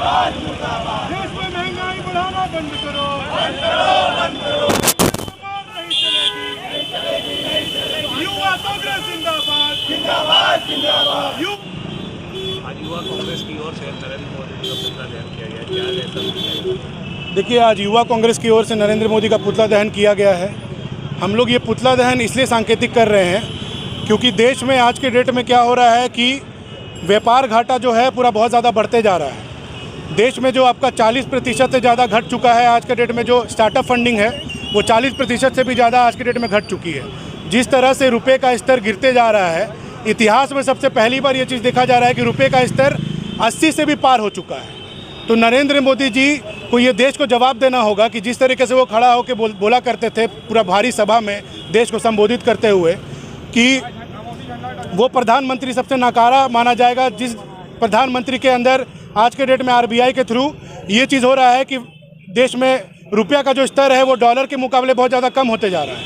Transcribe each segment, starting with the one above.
देश में महंगाई बढ़ाना बंद करो, नहीं चलेगी। युवा कांग्रेस जिंदाबाद। आज युवा कांग्रेस की ओर से नरेंद्र मोदी का पुतला दहन किया गया, क्या रहता? देखिए, आज युवा कांग्रेस की ओर से नरेंद्र मोदी का पुतला दहन किया गया है। हम लोग ये पुतला दहन इसलिए सांकेतिक कर रहे हैं क्योंकि देश में आज के डेट में क्या हो रहा है कि व्यापार घाटा जो है पूरा बहुत ज़्यादा बढ़ते जा रहा है। देश में जो आपका 40% से ज़्यादा घट चुका है। आज के डेट में जो स्टार्टअप फंडिंग है वो 40% से भी ज़्यादा आज के डेट में घट चुकी है। जिस तरह से रुपए का स्तर गिरते जा रहा है, इतिहास में सबसे पहली बार ये चीज़ देखा जा रहा है कि रुपए का स्तर 80 से भी पार हो चुका है। तो नरेंद्र मोदी जी को ये देश को जवाब देना होगा कि जिस तरीके से वो खड़ा होकर बोला करते थे पूरा भारी सभा में देश को संबोधित करते हुए कि वो प्रधानमंत्री सबसे नकारा माना जाएगा, जिस प्रधानमंत्री के अंदर आज के डेट में आरबीआई के थ्रू ये चीज़ हो रहा है कि देश में रुपया का जो स्तर है वो डॉलर के मुकाबले बहुत ज़्यादा कम होते जा रहा है।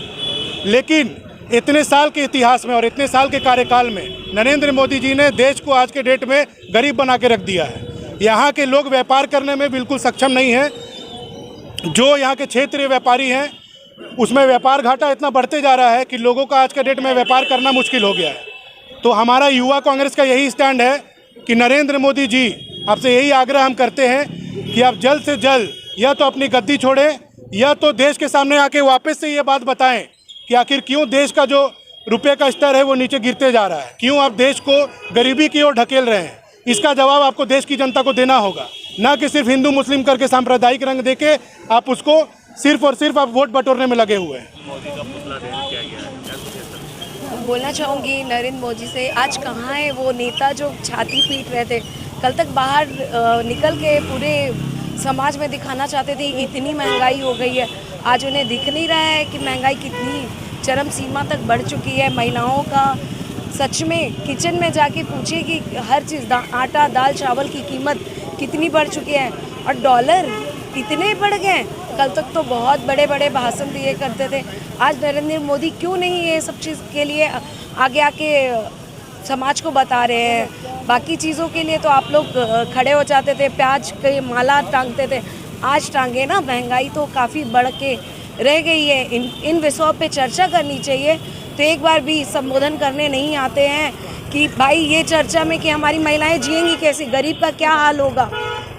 लेकिन इतने साल के इतिहास में और इतने साल के कार्यकाल में नरेंद्र मोदी जी ने देश को आज के डेट में गरीब बना के रख दिया है। यहाँ के लोग व्यापार करने में बिल्कुल सक्षम नहीं हैं। जो यहाँ के क्षेत्रीय व्यापारी हैं उसमें व्यापार घाटा इतना बढ़ते जा रहा है कि लोगों का आज के डेट में व्यापार करना मुश्किल हो गया है। तो हमारा युवा कांग्रेस का यही स्टैंड है कि नरेंद्र मोदी जी, आपसे यही आग्रह हम करते हैं कि आप जल्द से जल्द या तो अपनी गद्दी छोड़ें या तो देश के सामने आके वापस से ये बात बताएं कि आखिर क्यों देश का जो रुपये का स्तर है वो नीचे गिरते जा रहा है, क्यों आप देश को गरीबी की ओर ढकेल रहे हैं। इसका जवाब आपको देश की जनता को देना होगा, ना कि सिर्फ हिंदू मुस्लिम करके सांप्रदायिक रंग देके आप उसको सिर्फ और सिर्फ आप वोट बटोरने में लगे हुए हैं। मोदी का पुतला दहन किया गया है, क्या कुछ बोलना चाहूँगी नरेंद्र मोदी से, आज कहाँ है वो नेता जो छाती पीट रहे थे, कल तक बाहर निकल के पूरे समाज में दिखाना चाहते थे इतनी महंगाई हो गई है। आज उन्हें दिख नहीं रहा है कि महंगाई कितनी चरम सीमा तक बढ़ चुकी है। महिलाओं का सच में किचन में जाके पूछिए कि हर चीज़ आटा दाल चावल की कीमत कितनी बढ़ चुकी है और डॉलर इतने बढ़ गए। कल तक तो बहुत बड़े बड़े भाषण दिए करते थे, आज नरेंद्र मोदी क्यों नहीं ये सब चीज़ के लिए आगे आके समाज को बता रहे हैं। बाकी चीज़ों के लिए तो आप लोग खड़े हो जाते थे, प्याज के माला टांगते थे, आज टांगे ना। महंगाई तो काफ़ी बढ़ के रह गई है। इन विषयों पे चर्चा करनी चाहिए। तो एक बार भी संबोधन करने नहीं आते हैं कि भाई ये चर्चा में कि हमारी महिलाएं जिएंगी कैसे, गरीब का क्या हाल होगा।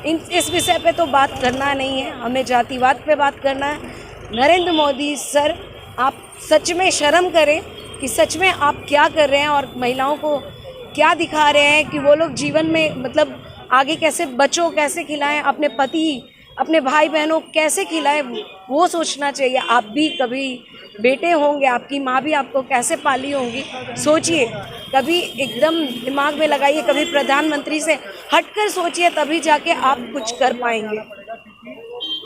इस विषय पे तो बात करना नहीं है, हमें जातिवाद पे बात करना है। नरेंद्र मोदी सर, आप सच में शर्म करें कि सच में आप क्या कर रहे हैं और महिलाओं को क्या दिखा रहे हैं कि वो लोग जीवन में मतलब आगे कैसे बच्चों कैसे खिलाएं, अपने पति अपने भाई बहनों कैसे खिलाएं, वो सोचना चाहिए। आप भी कभी बेटे होंगे, आपकी माँ भी आपको कैसे पाली होंगी, सोचिए। कभी एकदम दिमाग में लगाइए, कभी प्रधानमंत्री से हटकर सोचिए, तभी जाके आप कुछ कर पाएंगे।